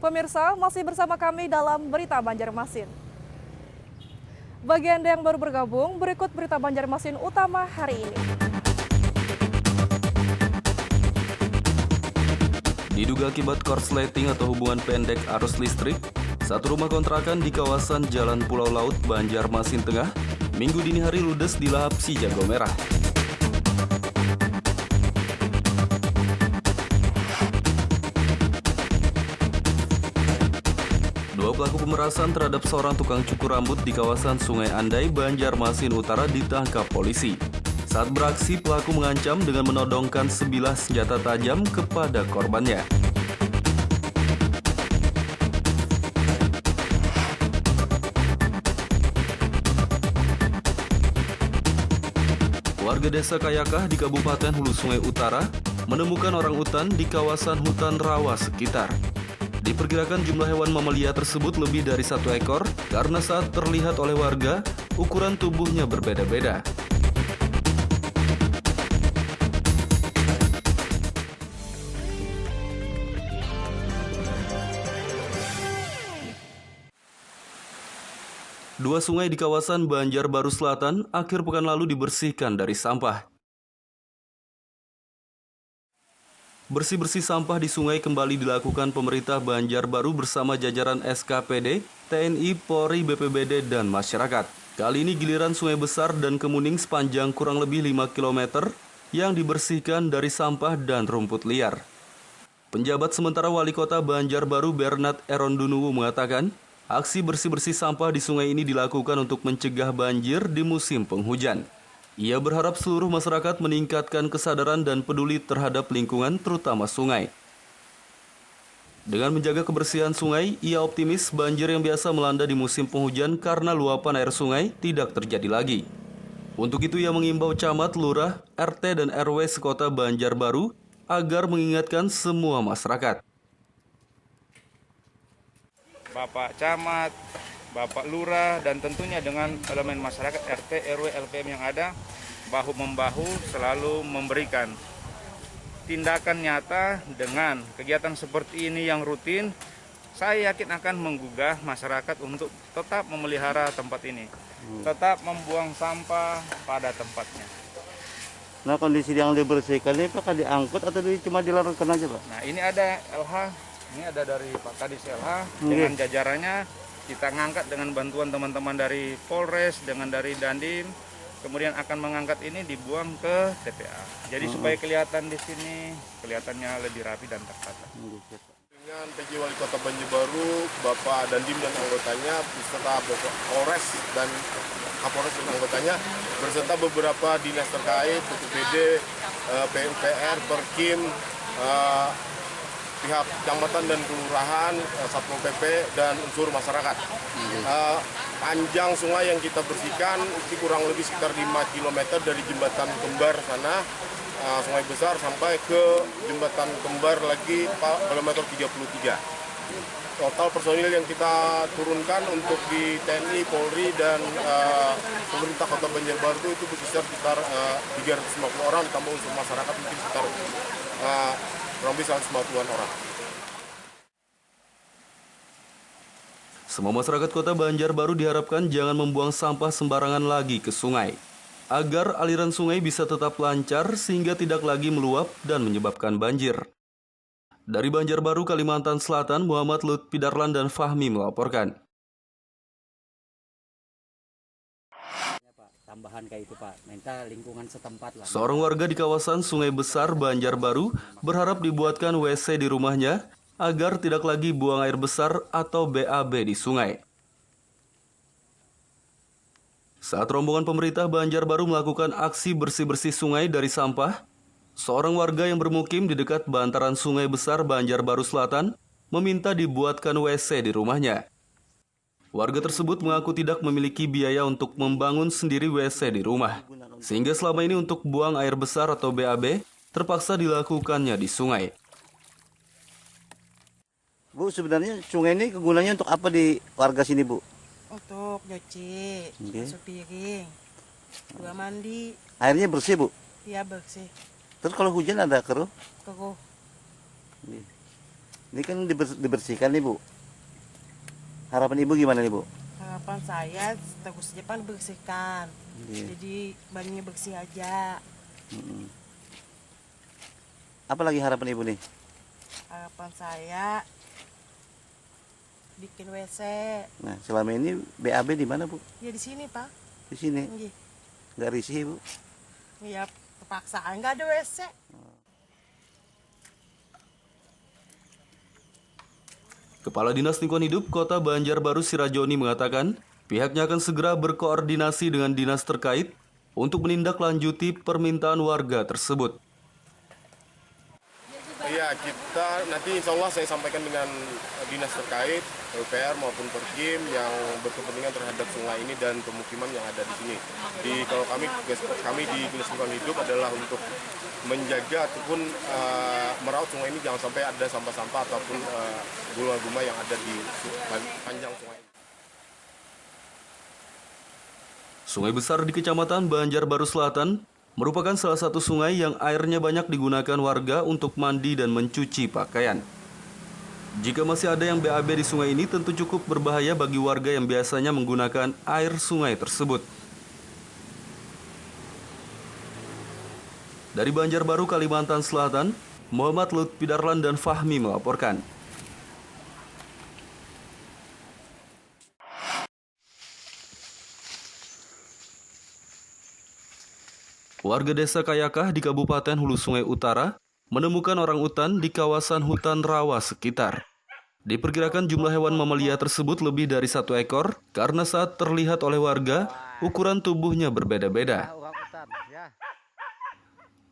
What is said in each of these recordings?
Pemirsa, masih bersama kami dalam Berita Banjarmasin. Bagi Anda yang baru bergabung, berikut Berita Banjarmasin utama hari ini. Diduga akibat korsleting atau hubungan pendek arus listrik, satu rumah kontrakan di kawasan Jalan Pulau Laut, Banjarmasin Tengah, Minggu dini hari ludes dilahap si jago merah. Dua pelaku pemerasan terhadap seorang tukang cukur rambut di kawasan Sungai Andai, Banjarmasin Utara ditangkap polisi. Saat beraksi, pelaku mengancam dengan menodongkan sebilah senjata tajam kepada korbannya. Warga desa Kayakah di Kabupaten Hulu Sungai Utara menemukan orang utan di kawasan hutan rawa sekitar. Diperkirakan jumlah hewan mamalia tersebut lebih dari 1 ekor karena saat terlihat oleh warga, ukuran tubuhnya berbeda-beda. Dua sungai di kawasan Banjarbaru Selatan akhir pekan lalu dibersihkan dari sampah. Bersih-bersih sampah di sungai kembali dilakukan pemerintah Banjarbaru bersama jajaran SKPD, TNI, Polri, BPBD, dan masyarakat. Kali ini giliran Sungai Besar dan Kemuning sepanjang kurang lebih 5 km yang dibersihkan dari sampah dan rumput liar. Penjabat sementara Wali Kota Banjarbaru Bernard Erondunuwu mengatakan, aksi bersih-bersih sampah di sungai ini dilakukan untuk mencegah banjir di musim penghujan. Ia berharap seluruh masyarakat meningkatkan kesadaran dan peduli terhadap lingkungan, terutama sungai. Dengan menjaga kebersihan sungai, ia optimis banjir yang biasa melanda di musim penghujan karena luapan air sungai tidak terjadi lagi. Untuk itu ia mengimbau camat, lurah, RT, dan RW sekota Banjarbaru agar mengingatkan semua masyarakat. Bapak Camat, Bapak Lurah, dan tentunya dengan elemen masyarakat RT, RW, LPM yang ada, bahu-membahu selalu memberikan tindakan nyata dengan kegiatan seperti ini yang rutin. Saya yakin akan menggugah masyarakat untuk tetap memelihara tempat ini, tetap membuang sampah pada tempatnya. Nah, kondisi yang dibersihkan ini apakah diangkut atau cuma dilarutkan aja, Pak? Nah, ini ada LH, ini ada dari Pak Kadis LH dengan jajarannya. Kita ngangkat dengan bantuan teman-teman dari Polres, dengan dari Dandim, kemudian akan mengangkat ini dibuang ke TPA. Jadi supaya kelihatan di sini, kelihatannya lebih rapi dan tertata. Dengan PJ Wali Kota Banjarbaru, Bapak Dandim dan anggotanya, beserta Bapak Polres dan Kapolres dan anggotanya, beserta beberapa dinas terkait, BPBD, PUPR, Perkim, pihak kecamatan dan kelurahan, Satpol PP, dan unsur masyarakat. Panjang sungai yang kita bersihkan itu kurang lebih sekitar 5 km dari jembatan Kembar sana, Sungai Besar, sampai ke jembatan Kembar lagi kilometer 33. Total personil yang kita turunkan untuk di TNI, Polri, dan pemerintah Kota Banjarbaru itu berkisar sekitar 350 orang, ditambah unsur masyarakat mungkin sekitar kurang lebih 150-an orang. Semua masyarakat Kota Banjarbaru diharapkan jangan membuang sampah sembarangan lagi ke sungai, agar aliran sungai bisa tetap lancar sehingga tidak lagi meluap dan menyebabkan banjir. Dari Banjarbaru, Kalimantan Selatan, Muhammad Lutfi Darlan dan Fahmi melaporkan. Tambahan kayak itu, Pak, minta lingkungan setempat lah. Seorang warga di kawasan Sungai Besar, Banjarbaru berharap dibuatkan WC di rumahnya agar tidak lagi buang air besar atau BAB di sungai. Saat rombongan pemerintah Banjarbaru melakukan aksi bersih-bersih sungai dari sampah, seorang warga yang bermukim di dekat bantaran Sungai Besar, Banjarbaru Selatan meminta dibuatkan WC di rumahnya. Warga tersebut mengaku tidak memiliki biaya untuk membangun sendiri WC di rumah, sehingga selama ini untuk buang air besar atau BAB terpaksa dilakukannya di sungai. Bu, sebenarnya sungai ini kegunaannya untuk apa di warga sini, Bu? Untuk nyuci, masuk piring, gua mandi. Airnya bersih, Bu? Iya bersih. Terus kalau hujan ada keruh? Keruh. Ini kan dibersihkan nih Bu. Harapan Ibu gimana nih Bu? Harapan saya terus Jepang bersihkan. Iya. Jadi balinya bersih aja. Mm-mm. Apa lagi harapan Ibu nih? Harapan saya bikin WC. Nah, selama ini BAB di mana Bu? Ya di sini Pak. Di sini. Nggih. Nggak risih Bu? Ya terpaksa nggak ada WC. Kepala Dinas Lingkungan Hidup Kota Banjarbaru Sirajoni mengatakan, pihaknya akan segera berkoordinasi dengan dinas terkait untuk menindaklanjuti permintaan warga tersebut. Iya, kita nanti insya Allah saya sampaikan dengan dinas terkait, PUPR maupun Perkim yang berkepentingan terhadap sungai ini dan pemukiman yang ada di sini. Kalau tugas kami di Dinas Lingkungan Hidup adalah untuk menjaga ataupun merawat sungai ini jangan sampai ada sampah-sampah ataupun gulma-gulma yang ada di panjang sungai ini. Sungai besar di Kecamatan Banjarbaru Selatan merupakan salah satu sungai yang airnya banyak digunakan warga untuk mandi dan mencuci pakaian. Jika masih ada yang BAB di sungai ini, tentu cukup berbahaya bagi warga yang biasanya menggunakan air sungai tersebut. Dari Banjarbaru, Kalimantan Selatan, Muhammad Lutfi Darlan dan Fahmi melaporkan. Warga desa Kayakah di Kabupaten Hulu Sungai Utara menemukan orang utan di kawasan hutan rawa sekitar. Diperkirakan jumlah hewan mamalia tersebut lebih dari 1 ekor karena saat terlihat oleh warga, ukuran tubuhnya berbeda-beda.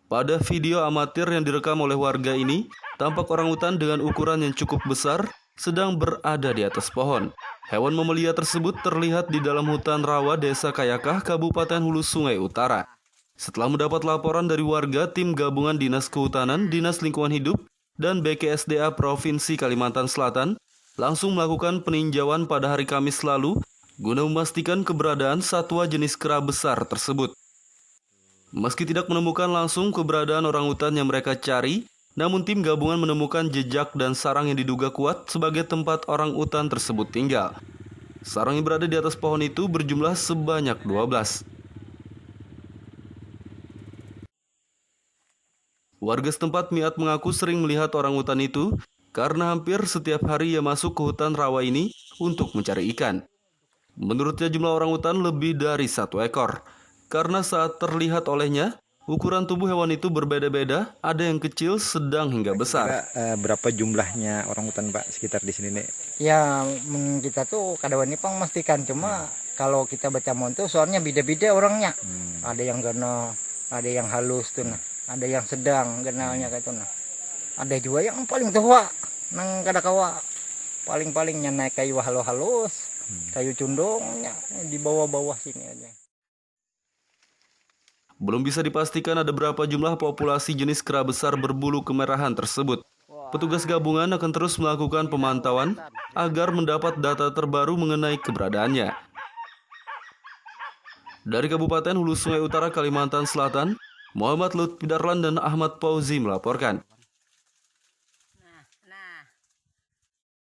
Pada video amatir yang direkam oleh warga ini, tampak orang utan dengan ukuran yang cukup besar sedang berada di atas pohon. Hewan mamalia tersebut terlihat di dalam hutan rawa desa Kayakah, Kabupaten Hulu Sungai Utara. Setelah mendapat laporan dari warga, tim gabungan Dinas Kehutanan, Dinas Lingkungan Hidup, dan BKSDA Provinsi Kalimantan Selatan langsung melakukan peninjauan pada hari Kamis lalu guna memastikan keberadaan satwa jenis kera besar tersebut. Meski tidak menemukan langsung keberadaan orangutan yang mereka cari, namun tim gabungan menemukan jejak dan sarang yang diduga kuat sebagai tempat orangutan tersebut tinggal. Sarang yang berada di atas pohon itu berjumlah sebanyak 12. Warga setempat Miat mengaku sering melihat orangutan itu karena hampir setiap hari ia masuk ke hutan rawa ini untuk mencari ikan. Menurutnya jumlah orangutan lebih dari 1 ekor. Karena saat terlihat olehnya, ukuran tubuh hewan itu berbeda-beda, ada yang kecil, sedang hingga besar. Berapa jumlahnya orangutan Pak sekitar di sini nih? Ya kita tuh kadang ini pang memastikan, cuma kalau kita baca monto soalnya beda-beda orangnya. Ada yang gana, ada yang halus tuh nah. Ada yang sedang kenalnya kayak itu nah. Ada juga yang paling tua nang kada kawa. Paling-palingnya naik kayu halus, kayu cundongnya di bawah-bawah sini aja. Belum bisa dipastikan ada berapa jumlah populasi jenis kera besar berbulu kemerahan tersebut. Petugas gabungan akan terus melakukan pemantauan agar mendapat data terbaru mengenai keberadaannya. Dari Kabupaten Hulu Sungai Utara, Kalimantan Selatan, Muhammad Lutfi Darlan dan Ahmad Fauzi melaporkan.